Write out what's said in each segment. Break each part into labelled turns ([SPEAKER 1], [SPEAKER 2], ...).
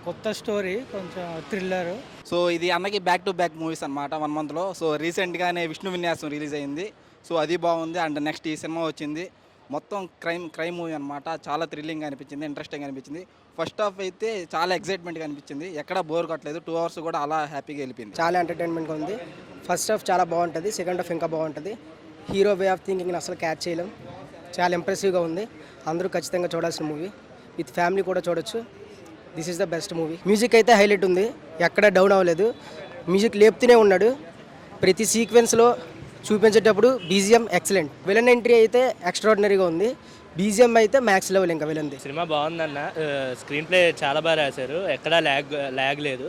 [SPEAKER 1] కొత్త స్టోరీ కొంచెం thriller.
[SPEAKER 2] So ఇది అన్నకి బ్యాక్ టు బ్యాక్ మూవీస్ అనమాట 1 మంత్లో. సో రీసెంట్గానే విష్ణు విన్యాసం రిలీజ్ అయింది. సో అది బాగుంది. అండ్ నెక్స్ట్ ఈ సినిమా వచ్చింది. మొత్తం క్రైమ్ మూవీ అనమాట. చాలా థ్రిల్లింగ్ అనిపించింది, ఇంట్రెస్టింగ్ అనిపించింది. ఫస్ట్ హాఫ్ అయితే చాలా ఎక్సైట్మెంట్గా అనిపించింది. ఎక్కడ బోర్ కొట్టలేదు. 2 అవర్స్ కూడా అలా హ్యాపీగా వెళ్ళిపోయింది.
[SPEAKER 3] చాలా ఎంటర్టైన్మెంట్గా ఉంది. ఫస్ట్ హాఫ్ చాలా బాగుంటుంది, సెకండ్ హాఫ్ ఇంకా బాగుంటుంది. హీరో వే ఆఫ్ థింకింగ్ అసలు క్యాచ్ చేయలేం. చాలా ఇంప్రెసివ్గా ఉంది. అందరూ ఖచ్చితంగా చూడాల్సిన మూవీ. విత్ ఫ్యామిలీ కూడా చూడొచ్చు. This is the best movie. Music అయితే హైలైట్ ఉంది, ఎక్కడ డౌన్ అవ్వలేదు. మ్యూజిక్ లేపుతూనే ఉన్నాడు. ప్రతి సీక్వెన్స్లో చూపించేటప్పుడు బీజిఎం ఎక్సలెంట్. విలన్ ఎంట్రీ అయితే ఎక్స్ట్రాడినరీగా ఉంది. బీజిఎం అయితే మ్యాక్స్ లెవెల్ ఇంకా విలన్ది.
[SPEAKER 4] సినిమా బాగుందన్న. స్క్రీన్ ప్లే చాలా బాగా రాశారు, ఎక్కడా ల్యాగ్ లేదు.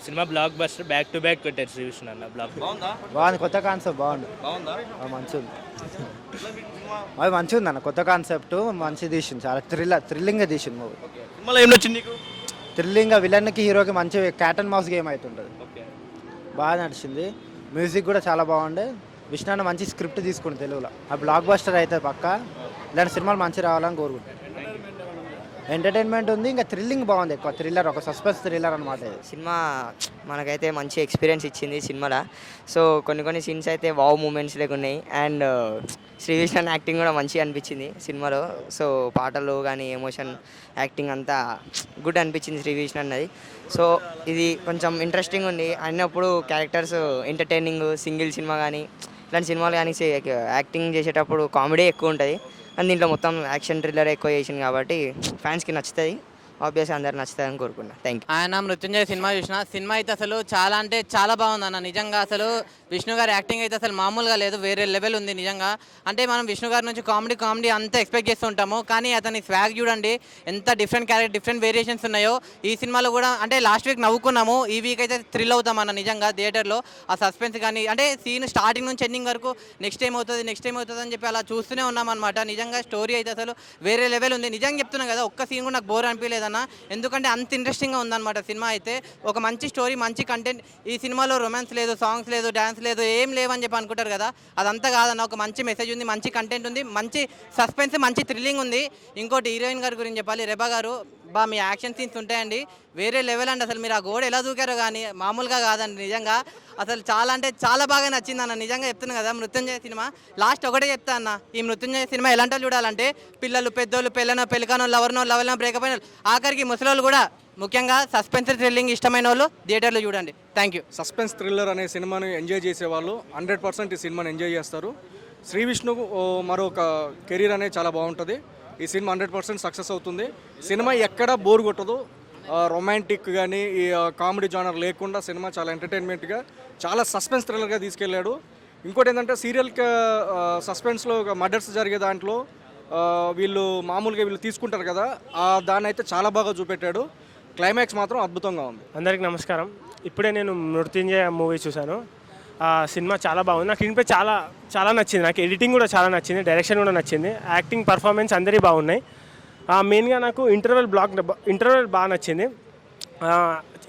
[SPEAKER 4] Cinema block buster, back to back కొట్టారు శ్రీ విష్ణు అన్న. బ్లాక్
[SPEAKER 5] బాగుంది, కొత్త కాన్సెప్ట్ బాగుంది, మంచిది. అది మంచిగా ఉంది అన్న, కొత్త కాన్సెప్ట్ మంచి తీసింది. చాలా థ్రిల్లింగ్గా తీసింది మూవీ. థ్రిల్లింగ్గా విలన్కి హీరోకి మంచి క్యాట్ అండ్ మౌస్ గేమ్ అవుతుంటుంది. బాగా నడిచింది. మ్యూజిక్ కూడా చాలా బాగుండే. విష్ణు అన్న మంచి స్క్రిప్ట్ తీసుకుంది తెలుగులో. ఆ బ్లాక్ బస్టర్ అయితే పక్క. ఇలాంటి సినిమాలు మంచి రావాలని కోరుకుంటాను. ఎంటర్టైన్మెంట్ ఉంది, ఇంకా థ్రిల్లింగ్ బాగుంది. ఎక్కువ థ్రిల్లర్, ఒక సస్పెన్స్ థ్రిల్లర్ అనమాట ఇది.
[SPEAKER 6] సినిమా మనకైతే మంచి ఎక్స్పీరియన్స్ ఇచ్చింది సినిమాలో. సో కొన్ని సీన్స్ అయితే వావ్ మూమెంట్స్ లేక ఉన్నాయి. అండ్ శ్రీ విష్ణు యాక్టింగ్ కూడా మంచిగా అనిపించింది సినిమాలో. సో పాటలు కానీ ఎమోషన్ యాక్టింగ్ అంతా గుడ్ అనిపించింది శ్రీ విష్ణు అన్నది. సో ఇది కొంచెం ఇంట్రెస్టింగ్ ఉంది అన్నప్పుడు. క్యారెక్టర్స్ ఎంటర్టైనింగ్, సింగిల్ సినిమా కానీ ఇలాంటి సినిమాలు కానీ యాక్టింగ్ చేసేటప్పుడు కామెడీ ఎక్కువ ఉంటుంది. అండ్ దీంట్లో మొత్తం యాక్షన్ థ్రిల్లర్ ఎక్కువ చేసింది కాబట్టి ఫ్యాన్స్కి నచ్చుతుంది. ఆబ్వియస్గా అందరు నచ్చుతుందని కోరుకున్నా. Thank you.
[SPEAKER 7] ఆయన మృత్యుంజయ సినిమా చూసిన. సినిమా అయితే అసలు చాలా అంటే చాలా బాగుంది అన్న. నిజంగా అసలు విష్ణు గారి యాక్టింగ్ అయితే అసలు మామూలుగా లేదు, వేరే లెవెల్ ఉంది నిజంగా. అంటే మనం విష్ణు గారి నుంచి కామెడీ అంతా ఎక్స్పెక్ట్ చేస్తుంటాము, కానీ అతని స్వాగ్ చూడండి ఎంత డిఫరెంట్ క్యారెక్టర్, డిఫరెంట్ వేరియేషన్స్ ఉన్నాయో. ఈ సినిమాలో కూడా అంటే లాస్ట్ వీక్ నవ్వుకున్నాము, ఈ వీక్ అయితే థ్రిల్ అవుతాం అన్న నిజంగా. థియేటర్లో ఆ సస్పెన్స్ కానీ అంటే సీన్ స్టార్టింగ్ నుంచి ఎండింగ్ వరకు నెక్స్ట్ టైం అవుతుంది అని చెప్పి అలా చూస్తూనే ఉన్నాం అనమాట. నిజంగా స్టోరీ అయితే అసలు వేరే లెవెల్ ఉంది. నిజంగా చెప్తున్నాను కదా, ఒక్క సీన్ కూడా నాకు బోర్ అనిపించలేదన్న. ఎందుకంటే అంత ఇంట్రెస్టింగ్గా ఉందన్నమాట సినిమా అయితే. ఒక మంచి స్టోరీ, మంచి కంటెంట్. ఈ సినిమాలో రొమాన్స్ లేదు, సాంగ్స్ లేదు, డ్యాన్స్ లేదు, ఏం లేవని చెప్పి అనుకుంటారు కదా, అదంతా కాదన్న. ఒక మంచి మెసేజ్ ఉంది, మంచి కంటెంట్ ఉంది, మంచి సస్పెన్స్, మంచి థ్రిల్లింగ్ ఉంది. ఇంకోటి హీరోయిన్ గారి గురించి చెప్పాలి, రెబా గారు. మీ యాక్షన్ సీన్స్ ఉంటాయండి వేరే లెవెల్ అండి. అసలు మీరు ఆ గోడ ఎలా దూకారో కానీ మామూలుగా కాదండి నిజంగా. అసలు చాలా అంటే చాలా బాగా నచ్చింది అన్న. నిజంగా చెప్తున్నాను కదా, మృత్యుంజయ సినిమా లాస్ట్ ఒకటే చెప్తా అన్న. ఈ మృత్యుంజయ సినిమా ఎలాంటి వాళ్ళు చూడాలంటే పిల్లలు, పెద్దోళ్ళు, పెళ్ళికానో, లవర్నో బ్రేకప్ అయిన ఆఖరికి ముసలోళ్ళు కూడా, ముఖ్యంగా సస్పెన్స్ థ్రిల్లింగ్ ఇష్టమైన వాళ్ళు థియేటర్లో చూడండి. Thank you.
[SPEAKER 8] సస్పెన్స్ థ్రిల్లర్ అనే సినిమాను ఎంజాయ్ చేసేవాళ్ళు 100% ఈ సినిమాని ఎంజాయ్ చేస్తారు. శ్రీ విష్ణు మరొక కెరీర్ అనేది చాలా బాగుంటుంది. ఈ సినిమా 100% సక్సెస్ అవుతుంది. సినిమా ఎక్కడా బోర్ కొట్టదు. రొమాంటిక్ కానీ ఈ కామెడీ జానర్ లేకుండా సినిమా చాలా ఎంటర్టైన్మెంట్గా, చాలా సస్పెన్స్ థ్రిల్లర్గా తీసుకెళ్ళాడు. ఇంకోటి ఏంటంటే సీరియల్ సస్పెన్స్లో మర్డర్స్ జరిగే దాంట్లో వీళ్ళు తీసుకుంటారు కదా, దాన్ని అయితే చాలా బాగా చూపెట్టాడు. క్లైమాక్స్ మాత్రం అద్భుతంగా ఉంది.
[SPEAKER 4] అందరికీ నమస్కారం. ఇప్పుడే నేను మృత్యుంజయ మూవీ చూశాను. సినిమా చాలా బాగుంది. నాకు స్క్రీన్ ప్లే చాలా నచ్చింది. నాకు ఎడిటింగ్ కూడా చాలా నచ్చింది, డైరెక్షన్ కూడా నచ్చింది, యాక్టింగ్ పర్ఫార్మెన్స్ అందరి బాగున్నాయి. మెయిన్గా నాకు ఇంటర్వెల్ బాగా నచ్చింది.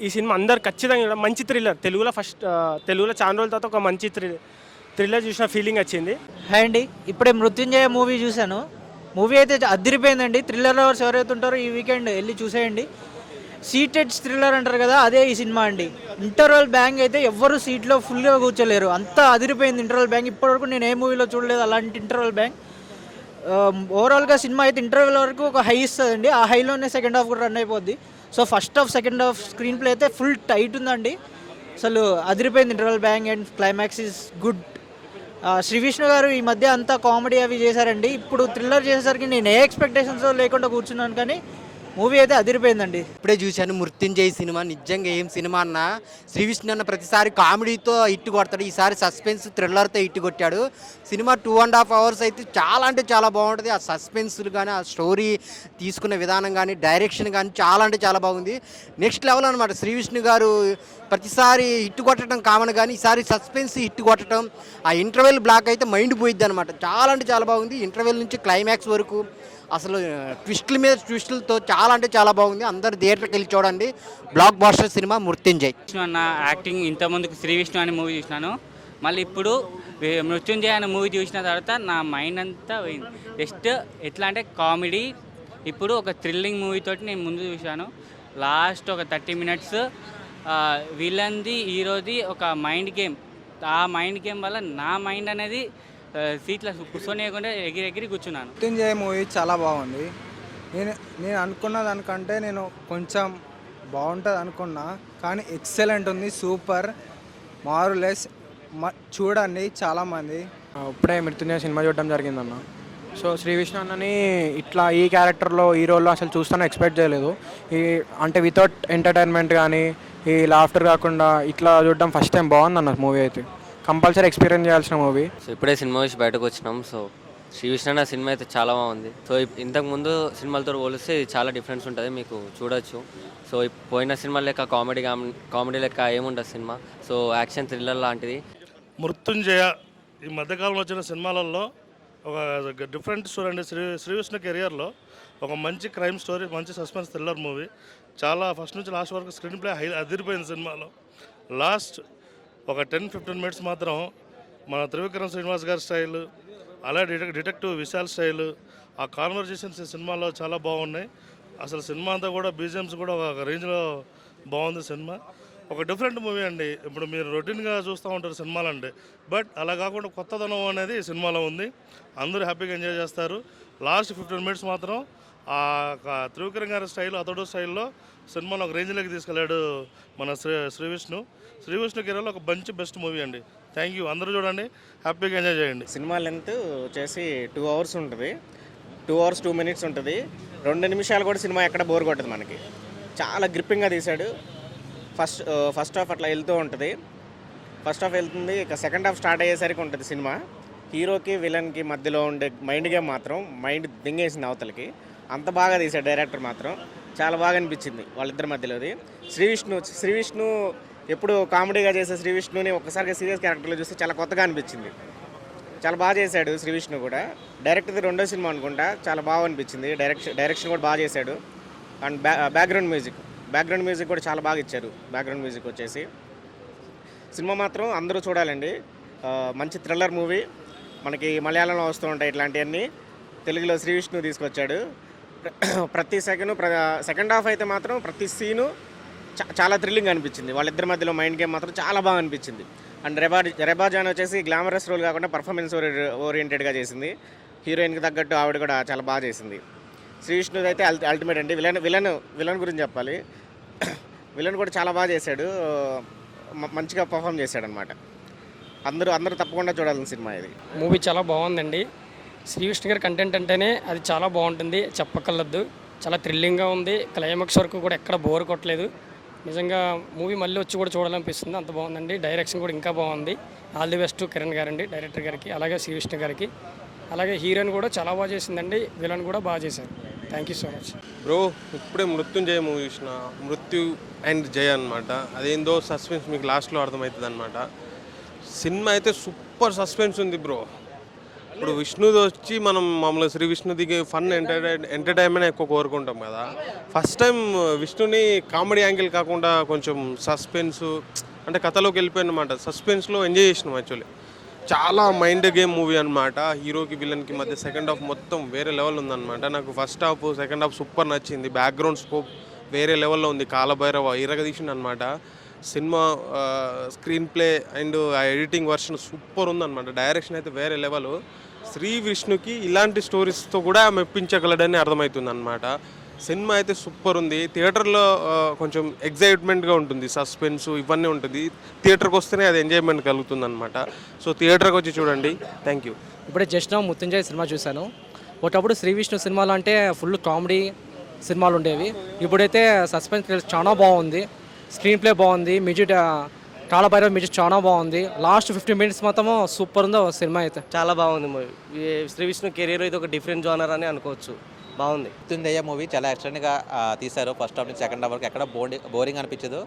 [SPEAKER 4] ఈ సినిమా అందరు ఖచ్చితంగా మంచి థ్రిల్లర్. తెలుగులో చాలా రోజుల తర్వాత ఒక మంచి థ్రిల్లర్ చూసిన ఫీలింగ్ వచ్చింది.
[SPEAKER 1] హాయ్ అండి, ఇప్పుడే మృత్యుంజయ మూవీ చూశాను. మూవీ అయితే అదిరిపోయిందండి. థ్రిల్లర్ లవర్స్ ఎవరైతే ఉంటారో ఈ వీకెండ్ వెళ్ళి చూసేయండి. సీటెడ్ థ్రిల్లర్ అంటారు కదా, అదే ఈ సినిమా అండి. ఇంటర్వల్ బ్యాంగ్ అయితే ఎవ్వరు సీట్లో ఫుల్గా కూర్చోలేరు, అంతా అదిరిపోయింది ఇంటర్వల్ బ్యాంగ్. ఇప్పటివరకు నేను ఏ మూవీలో చూడలేదు అలాంటి ఇంటర్వల్ బ్యాంగ్. ఓవరాల్గా సినిమా అయితే ఇంటర్వెల్ వరకు ఒక హై ఇస్తుందండి. ఆ హైలోనే సెకండ్ హాఫ్ కూడా రన్ అయిపోద్ది. So first half, second half screenplay అయితే ఫుల్ టైట్ ఉందండి. అసలు అదిరిపోయింది interval bang. And climax is good. Shri Vishnu garu ఈ మధ్య అంతా కామెడీ అవి చేశారండి. ఇప్పుడు థ్రిల్లర్ చేసేసరికి నేను ఏ ఎక్స్పెక్టేషన్స్ లేకుండా కూర్చున్నాను, కానీ మూవీ అయితే అదిరిపోయిందండి.
[SPEAKER 9] ఇప్పుడే చూశాను మృత్యుంజయ్ సినిమా. నిజంగా ఏం సినిమా అన్న. శ్రీ విష్ణు అన్న ప్రతిసారి కామెడీతో హిట్ కొడతాడు, ఈసారి సస్పెన్స్ థ్రిల్లర్తో హిట్ కొట్టాడు. సినిమా 2.5 అవర్స్ అయితే చాలా అంటే చాలా బాగుంటుంది. ఆ సస్పెన్స్లు కానీ, ఆ స్టోరీ తీసుకునే విధానం కానీ, డైరెక్షన్ కానీ చాలా అంటే చాలా బాగుంది. నెక్స్ట్ లెవెల్ అనమాట. శ్రీ విష్ణు గారు ప్రతిసారి హిట్ కొట్టడం కామన్, కానీ ఈసారి సస్పెన్స్ హిట్ కొట్టడం, ఆ ఇంటర్వెల్ బ్లాక్ అయితే మైండ్ పోయిద్ది అనమాట. చాలా అంటే చాలా బాగుంది. ఇంటర్వెల్ నుంచి క్లైమాక్స్ వరకు అసలు ట్విస్టుల మీద ట్విస్టులతో చాలా అంటే చాలా బాగుంది. అందరు థియేటర్కి వెళ్ళి చూడండి. బ్లాక్ బాస్టర్ సినిమా మృత్యుంజయ్.
[SPEAKER 10] విష్ణు అన్న యాక్టింగ్ ఇంతకుముందుకు శ్రీ విష్ణు అనే మూవీ చూసినాను, మళ్ళీ ఇప్పుడు మృత్యుంజయ్ అనే మూవీ చూసిన తర్వాత నా మైండ్ అంతా పోయింది. జస్ట్ ఎట్లా అంటే కామెడీ, ఇప్పుడు ఒక థ్రిల్లింగ్ మూవీ తోటి నేను ముందు చూశాను. లాస్ట్ ఒక 30 మినిట్స్ విలన్ది హీరోది ఒక మైండ్ గేమ్. ఆ మైండ్ గేమ్ వల్ల నా మైండ్ అనేది సీట్లో కూర్చొనియకుండా ఎగిరి కూర్చున్నాను.
[SPEAKER 11] మృత్యుంజయ మూవీ చాలా బాగుంది. నేను అనుకున్న దానికంటే నేను కొంచెం బాగుంటుంది అనుకున్నా, కానీ ఎక్సలెంట్ ఉంది, సూపర్, మారులెస్. చూడండి చాలామంది.
[SPEAKER 5] ఇప్పుడే మృత్యుంజయ సినిమా చూడడం జరిగిందన్న. సో శ్రీ విష్ణు అన్నని ఇట్లా ఈ క్యారెక్టర్లో ఈ రోల్లో అసలు చూస్తాను ఎక్స్పెక్ట్ చేయలేదు. అంటే వితౌట్ ఎంటర్టైన్మెంట్ కానీ ఈ లాఫ్టర్ కాకుండా ఇట్లా చూడడం ఫస్ట్ టైం బాగుందన్న మూవీ అయితే. కంపల్సరీ ఎక్స్పీరియన్స్ చేయాల్సిన మూవీ.
[SPEAKER 12] సో ఇప్పుడే సినిమా చూసి బయటకు వచ్చినాం. సో శ్రీ విష్ణు అన్న సినిమా అయితే చాలా బాగుంది. సో ఇంతకుముందు సినిమాలతో పోలిస్తే ఇది చాలా డిఫరెన్స్ ఉంటుంది, మీకు చూడొచ్చు. సో పోయిన సినిమా లెక్క కామెడీ లెక్క ఏముంటుంది సినిమా. సో యాక్షన్ థ్రిల్లర్ లాంటిది.
[SPEAKER 13] మృత్యుంజయ ఈ మధ్యకాలంలో వచ్చిన సినిమాలలో ఒక డిఫరెంట్ స్టోరీ అండి. శ్రీ విష్ణు కెరియర్లో ఒక మంచి క్రైమ్ స్టోరీ, మంచి సస్పెన్స్ థ్రిల్లర్ మూవీ. చాలా ఫస్ట్ నుంచి లాస్ట్ వరకు స్క్రీన్ ప్లే అదిరిపోయింది సినిమాలో. లాస్ట్ ఒక 10-15 మినిట్స్ మాత్రం మన త్రివిక్రమ్ శ్రీనివాస్ గారి స్టైల్, అలాగే డిటెక్టివ్ విశాల్ స్టైల్, ఆ కాన్వర్జేషన్స్ ఈ సినిమాలో చాలా బాగున్నాయి. అసలు సినిమా అంతా కూడా బీజిఎమ్స్ కూడా ఒక రేంజ్లో బాగుంది సినిమా. ఒక డిఫరెంట్ మూవీ అండి. ఇప్పుడు మీరు రొటీన్గా చూస్తూ ఉంటారు సినిమాలండి, బట్ అలా కాకుండా కొత్తదనం అనేది ఈ సినిమాలో ఉంది. అందరూ హ్యాపీగా ఎంజాయ్ చేస్తారు. లాస్ట్ 15 మినిట్స్ మాత్రం ఆ త్రివిక్రమ్ గారి స్టైల్, అతడు స్టైల్లో సినిమాను ఒక రేంజ్లోకి తీసుకెళ్ళాడు మన శ్రీ విష్ణు కెరీర్లో ఒక మంచి బెస్ట్ మూవీ అండి. Thank you. అందరూ చూడండి, హ్యాపీగా ఎంజాయ్ చేయండి.
[SPEAKER 14] సినిమా లెంత్ వచ్చేసి 2 అవర్స్ ఉంటుంది. 2 అవర్స్ 2 మినిట్స్ ఉంటుంది. 2 నిమిషాలు కూడా సినిమా ఎక్కడ బోర్ కొట్టదు మనకి. చాలా గ్రిప్పింగ్గా తీశాడు. ఫస్ట్ హాఫ్ అట్లా వెళ్తూ ఉంటుంది. ఫస్ట్ హాఫ్ వెళ్తుంది, ఇక సెకండ్ హాఫ్ స్టార్ట్ అయ్యేసరికి ఉంటుంది సినిమా. హీరోకి విలన్కి మధ్యలో ఉండే మైండ్ గేమ్ మాత్రం మైండ్ దింగేసింది అవతలకి. అంత బాగా తీశాడు డైరెక్టర్ మాత్రం. చాలా బాగా అనిపించింది వాళ్ళిద్దరి మధ్యలోది. శ్రీ విష్ణు ఎప్పుడు కామెడీగా చేసే శ్రీ విష్ణుని ఒక్కసారిగా సీరియస్ క్యారెక్టర్లో చూస్తే చాలా కొత్తగా అనిపించింది. చాలా బాగా చేశాడు శ్రీ విష్ణు కూడా. డైరెక్టర్ది 2వ సినిమా అనుకుంటా. చాలా బాగా అనిపించింది. డైరెక్షన్ కూడా బాగా చేశాడు. అండ్ బ్యాక్గ్రౌండ్ మ్యూజిక్ కూడా చాలా బాగా ఇచ్చారు. బ్యాక్గ్రౌండ్ మ్యూజిక్ వచ్చేసి సినిమా మాత్రం అందరూ చూడాలండి. మంచి థ్రిల్లర్ మూవీ. మనకి మలయాళంలో వస్తూ ఉంటాయి ఇట్లాంటివన్నీ, తెలుగులో శ్రీ విష్ణు తీసుకొచ్చాడు. ప్రతి సెకండ్ హాఫ్ అయితే మాత్రం ప్రతి సీను చాలా థ్రిల్లింగ్ అనిపించింది. వాళ్ళిద్దరి మధ్యలో మైండ్ గేమ్ మాత్రం చాలా బాగా అనిపించింది. అండ్ రెబా జాన్ వచ్చేసి గ్లామరస్ రోల్ కాకుండా పర్ఫార్మెన్స్ ఓరియంటెడ్గా చేసింది. హీరోయిన్కి తగ్గట్టు ఆవిడ కూడా చాలా బాగా చేసింది. శ్రీ విష్ణు అయితే అల్టిమేట్ అండి. విలన్ గురించి చెప్పాలి. విలన్ కూడా చాలా బాగా చేశాడు, మంచిగా పర్ఫామ్ చేశాడు అనమాట. అందరూ తప్పకుండా చూడాల్సిన సినిమా ఇది.
[SPEAKER 15] మూవీ చాలా బాగుందండి. శ్రీ విష్ణు గారి కంటెంట్ అంటేనే అది చాలా బాగుంటుంది, చెప్పకలద్దు. చాలా థ్రిల్లింగ్గా ఉంది. క్లైమాక్స్ వరకు కూడా ఎక్కడ బోర్ కొట్టలేదు. నిజంగా మూవీ మళ్ళీ వచ్చి కూడా చూడాలనిపిస్తుంది, అంత బాగుందండి. డైరెక్షన్ కూడా ఇంకా బాగుంది. ఆల్ ది బెస్ట్ కిరణ్ గారండి, డైరెక్టర్ గారికి, అలాగే శ్రీ విష్ణు గారికి. అలాగే హీరోయిన్ కూడా చాలా బాగా చేసిందండి. విలన్ కూడా బాగా చేశారు. Thank you so much
[SPEAKER 16] bro. ఇప్పుడే మృత్యుంజయ మూవీ చూసిన. మృత్యు అండ్ జయ అనమాట. అదేందో సస్పెన్స్ మీకు లాస్ట్లో అర్థమవుతుంది అనమాట. సినిమా అయితే సూపర్ సస్పెన్స్ ఉంది బ్రో. ఇప్పుడు విష్ణుది వచ్చి మనం మామూలుగా శ్రీ విష్ణుదికి ఫన్ ఎంటర్టైన్మెంట్ ఎక్కువ కోరుకుంటాం కదా. ఫస్ట్ టైం విష్ణుని కామెడీ యాంగిల్ కాకుండా కొంచెం సస్పెన్స్ అంటే కథలోకి వెళ్ళిపోయినమాట. సస్పెన్స్లో ఎంజాయ్ చేసినాం యాక్చువల్లీ. చాలా మైండ్ గేమ్ మూవీ అనమాట. హీరోకి విలన్కి మధ్య సెకండ్ హాఫ్ మొత్తం వేరే లెవెల్ ఉందన్నమాట. నాకు first half second half super నచ్చింది. బ్యాక్గ్రౌండ్ స్కోప్ వేరే లెవెల్లో ఉంది. కాలభైరవ ఇరగదీసింది అనమాట. సినిమా స్క్రీన్ ప్లే అండ్ ఆ ఎడిటింగ్ వర్షన్ సూపర్ ఉందన్నమాట. డైరెక్షన్ అయితే వేరే లెవెల్. శ్రీ విష్ణుకి ఇలాంటి స్టోరీస్తో కూడా మెప్పించగలడని అర్థమవుతుంది అనమాట. సినిమా అయితే సూపర్ ఉంది. థియేటర్లో కొంచెం ఎగ్జైట్మెంట్గా ఉంటుంది, సస్పెన్స్ ఇవన్నీ ఉంటుంది. థియేటర్కి వస్తేనే అది ఎంజాయ్మెంట్ కలుగుతుంది అనమాట. సో థియేటర్కి వచ్చి చూడండి. Thank you.
[SPEAKER 3] ఇప్పుడే జస్ట్ మృత్యుంజయ సినిమా చూశాను. ఒకప్పుడు శ్రీ విష్ణు సినిమాలు అంటే ఫుల్ కామెడీ సినిమాలు ఉండేవి. ఇప్పుడైతే సస్పెన్స్ చాలా బాగుంది. స్క్రీన్ ప్లే బాగుంది. మ్యూజిక్ కాలభైరవ మ్యూజిక్ చాలా బాగుంది. లాస్ట్ 15 మినిట్స్ మొత్తం సూపర్ ఉందో సినిమా అయితే.
[SPEAKER 14] చాలా బాగుంది మూవీ. శ్రీ విష్ణు కెరీర్ ఇది ఒక డిఫరెంట్ జోనర్ అని అనుకోవచ్చు. బాగుంది.
[SPEAKER 17] మృత్యుంజయ మూవీ చాలా ఎక్స్టెండ్గా తీశారు. ఫస్ట్ హాఫ్ నుంచి సెకండ్ హాఫ్ వరకు ఎక్కడ బోరింగ్ అనిపించదు.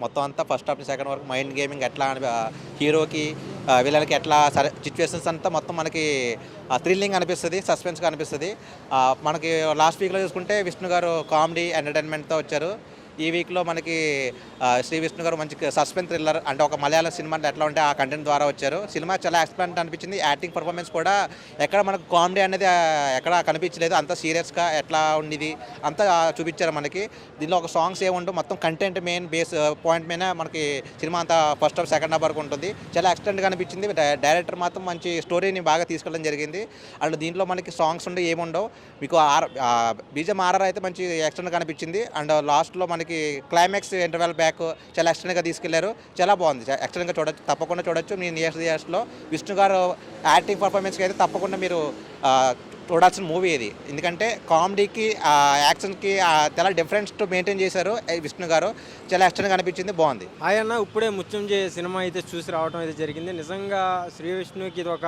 [SPEAKER 17] మొత్తం అంతా ఫస్ట్ హాఫ్ నుంచి సెకండ్ వరకు మైండ్ గేమింగ్ ఎట్లా హీరోకి వీళ్ళకి ఎట్లా సిచ్యువేషన్స్ అంతా మొత్తం మనకి థ్రిల్లింగ్ అనిపిస్తుంది, సస్పెన్స్గా అనిపిస్తుంది. మనకి లాస్ట్ వీక్లో చూసుకుంటే విష్ణు గారు కామెడీ ఎంటర్టైన్మెంట్తో వచ్చారు. ఈ వీక్లో మనకి శ్రీ విష్ణు గారు మంచి సస్పెన్స్ థ్రిల్లర్ అంటే ఒక మలయాళం సినిమా ఎట్లా ఉంటే ఆ కంటెంట్ ద్వారా వచ్చారు. సినిమా చాలా ఎక్స్పెక్ట్ అనిపించింది. యాక్టింగ్ పర్ఫార్మెన్స్ కూడా ఎక్కడ మనకు కామెడీ అనేది ఎక్కడ కనిపించలేదు. అంత సీరియస్గా ఎట్లా ఉండేది అంతా చూపించారు మనకి. దీనిలో ఒక సాంగ్స్ ఏముండవు, మొత్తం కంటెంట్ మెయిన్ బేస్ పాయింట్ మీద మనకి సినిమా అంతా ఫస్ట్ హాఫ్ సెకండ్ హాఫ్ వరకు ఉంటుంది. చాలా ఎక్స్టెంట్గా అనిపించింది. డైరెక్టర్ మాత్రం మంచి స్టోరీని బాగా తీసుకెళ్ళడం జరిగింది. అండ్ దీంట్లో మనకి సాంగ్స్ ఉండే ఏముండవు. మీకు బీజం ఆర్ఆర్ అయితే మంచి ఎక్స్టెంట్గా అనిపించింది. అండ్ లాస్ట్లో మనకి క్లైమాక్స్ ఇంటర్వెల్ బ్యాక్ చాలా ఎక్స్టెంట్గా తీసుకెళ్లారు. చాలా బాగుంది. ఎక్స్టెంట్గా చూడొచ్చు, తప్పకుండా చూడొచ్చు. మీ నియర్ ఇయర్స్లో విష్ణు గారు యాక్టింగ్ పర్ఫార్మెన్స్కి అయితే తప్పకుండా మీరు చూడాల్సిన మూవీ ఇది. ఎందుకంటే కామెడీకి యాక్షన్కి చాలా డిఫరెన్స్ మెయింటైన్ చేశారు విష్ణు గారు. చాలా ఎక్స్టెంట్గా అనిపించింది, బాగుంది.
[SPEAKER 5] ఆయన ఇప్పుడే మృత్యుంజయ సినిమా అయితే చూసి రావడం అయితే జరిగింది. నిజంగా శ్రీ విష్ణుకి ఇది ఒక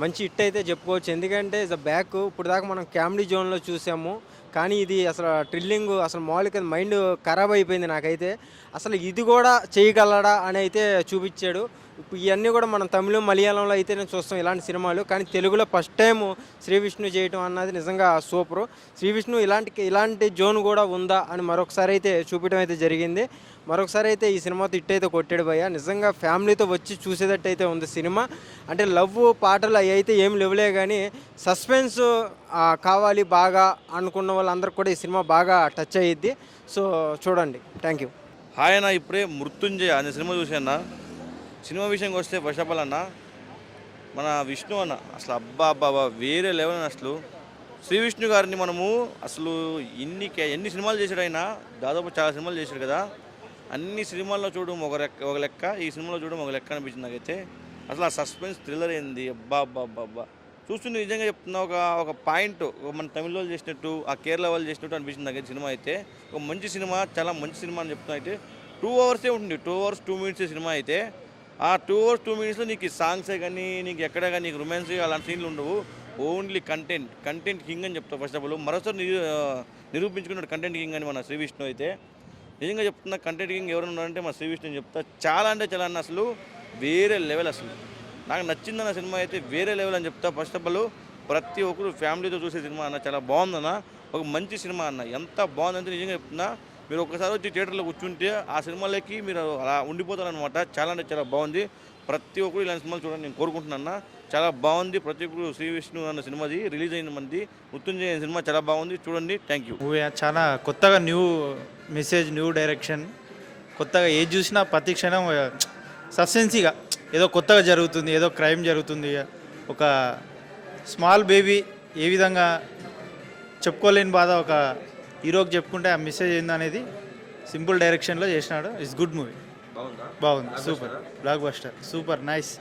[SPEAKER 5] మంచి హిట్ అయితే చెప్పుకోవచ్చు. ఎందుకంటే ఇస్ బ్యాక్ ఇప్పుడు దాకా మనం కామెడీ జోన్లో చూసాము, కానీ ఇది అసలు థ్రిల్లింగ్ అసలు మామూలుగా మైండ్ ఖరాబ్ అయిపోయింది నాకైతే. అసలు ఇది కూడా చేయగలడా అని అయితే చూపించాడు. ఇప్పుడు ఇవన్నీ కూడా మనం తమిళ మలయాళంలో అయితేనే చూస్తాం ఇలాంటి సినిమాలు, కానీ తెలుగులో ఫస్ట్ టైం శ్రీ విష్ణు చేయటం అన్నది నిజంగా సూపరు. శ్రీ విష్ణు ఇలాంటి జోన్ కూడా ఉందా అని మరొకసారి అయితే చూపించడం అయితే జరిగింది. మరొకసారి అయితే ఈ సినిమాతో హిట్ అయితే కొట్టాడు భయ్య. నిజంగా ఫ్యామిలీతో వచ్చి చూసేటట్టు అయితే ఉంది సినిమా. అంటే లవ్ పాటలు అవి అయితే ఏం లేవులే, కానీ సస్పెన్స్ కావాలి బాగా అనుకున్న వాళ్ళందరికీ కూడా ఈ సినిమా బాగా టచ్ అయ్యిద్ది. సో చూడండి. Thank you.
[SPEAKER 18] హాయ్ అన్న, ఇప్పుడే మృత్యుంజయ అనే సినిమా చూసాను. సినిమా విషయంకి వస్తే ఫస్ట్ ఆఫ్ ఆల్ అన్న మన విష్ణు అన్న అసలు అబ్బా వేరే లెవెల్. అసలు శ్రీ విష్ణు గారిని మనము అసలు ఎన్ని సినిమాలు చేశాడు ఆయన, దాదాపు చాలా సినిమాలు చేశాడు కదా. అన్ని సినిమాల్లో చూడడం ఒక లెక్క, ఈ సినిమాలో చూడడం ఒక లెక్క అనిపించింది నాకైతే. అసలు ఆ సస్పెన్స్ థ్రిల్లర్ ఏంది అబ్బా చూస్తుంటే నిజంగా చెప్తున్నా ఒక పాయింట్ మన తమిళ వాళ్ళు చేసినట్టు, ఆ కేరళ వాళ్ళు చేసినట్టు అనిపించింది నాకైతే. సినిమా అయితే ఒక మంచి సినిమా, చాలా మంచి సినిమా అని చెప్తున్నా. అయితే 2 hours ఉంటుంది, 2 hours 2 minutes సినిమా అయితే. ఆ 2 hours 2 minutesలో నీకు సాంగ్సే కానీ నీకు ఎక్కడ కానీ నీకు రొమాన్స్ అలాంటి సీన్లు ఉండవు. ఓన్లీ కంటెంట్ కింగ్ అని చెప్తావు. ఫస్ట్ ఆఫ్ ఆల్ మరోసారి నిరూపించుకున్నాడు కంటెంట్ కింగ్ అని మన శ్రీ విష్ణు అయితే. నిజంగా చెప్తున్నా, కంటెంట్ కింగ్ ఎవరు ఉన్నారంటే మన శ్రీ విష్ణు అని చెప్తా. చాలా అంటే చాలా అన్న అసలు వేరే లెవెల్. అసలు నాకు నచ్చిందన్న సినిమా అయితే వేరే లెవెల్ అని చెప్తా. ఫస్ట్ ఆఫ్ ఆల్ ప్రతి ఒక్కరు ఫ్యామిలీతో చూసే సినిమా అన్న, చాలా బాగుందన్న. ఒక మంచి సినిమా అన్న, ఎంత బాగుందంటే నిజంగా చెప్తున్నా. మీరు ఒకసారి వచ్చి థియేటర్లో కూర్చుంటే ఆ సినిమాలకి మీరు అలా ఉండిపోతారనమాట. చాలా అంటే చాలా బాగుంది. ప్రతి ఒక్కరు ఇలాంటి సినిమాలు చూడండి నేను కోరుకుంటున్నా. చాలా బాగుంది. ప్రతి ఒక్కరు శ్రీ విష్ణు అన్న సినిమాది రిలీజ్ అయిన మంది మృత్యుంజయ సినిమా చాలా బాగుంది, చూడండి. Thank you.
[SPEAKER 19] మూవీ చాలా కొత్తగా న్యూ మెసేజ్, న్యూ డైరెక్షన్. కొత్తగా ఏది చూసినా ప్రతి క్షణం సస్పెన్సీగా ఏదో కొత్తగా జరుగుతుంది, ఏదో క్రైమ్ జరుగుతుంది. ఒక స్మాల్ బేబీ ఏ విధంగా చెప్పుకోలేని బాధ ఒక హీరోకి చెప్పుకుంటే ఆ మెసేజ్ ఏందనేది సింపుల్ డైరెక్షన్లో చేసినాడు. ఇట్స్ గుడ్ మూవీ, బాగుంది, super block buster, super nice.